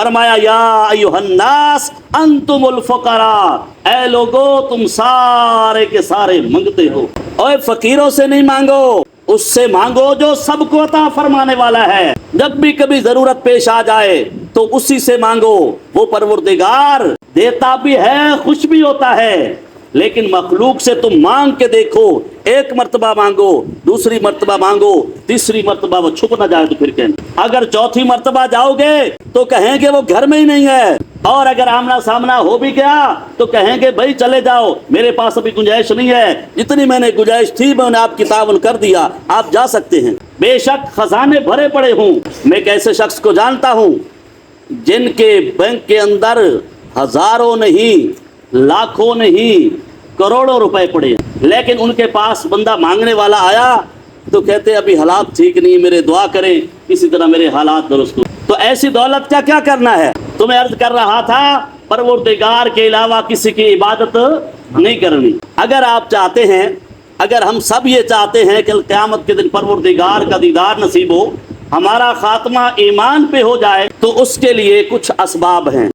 फरमाया या अय्युहन्नास अंतुमुल फुकरा, ऐ लोगो तुम सारे के सारे मांगते हो। और फकीरों से नहीं मांगो, उससे मांगो जो सबको अता फरमाने वाला है। जब भी कभी जरूरत पेश आ जाए तो उसी से मांगो। वो परवरदिगार देता भी है, खुश भी होता है, लेकिन मखलूक से तुम मांग के देखो। एक मर्तबा मांगो, दूसरी मर्तबा मांगो, तीसरी मर्तबा वो छुप ना जाए तो फिर कहें। अगर चौथी मर्तबा जाओगे तो कहेंगे वो घर में ही नहीं है, और अगर आमना सामना हो भी गया तो कहेंगे भाई चले जाओ, मेरे पास अभी गुंजाइश नहीं है, जितनी मैंने गुंजाइश थी मैंने आपकी तावन कर दिया, आप जा सकते हैं। बेशक खजाने भरे पड़े हूँ। मैं एक ऐसे शख्स को जानता हूँ जिनके बैंक के अंदर हजारों नहीं, लाखों नहीं, करोड़ों रुपए पड़े, लेकिन उनके पास बंदा मांगने वाला आया तो कहते अभी हालात ठीक नहीं, मेरे दुआ करें किसी तरह मेरे हालात दुरुस्त हो। तो ऐसी दौलत का क्या करना है? तो मैं अर्ज कर रहा था, परवरदिगार के अलावा किसी की इबादत नहीं करनी। अगर आप चाहते हैं, अगर हम सब ये चाहते हैं कि क़यामत के दिन परवरदिगार का दीदार नसीब हो, हमारा खात्मा ईमान पे हो जाए, तो उसके लिए कुछ असबाब हैं।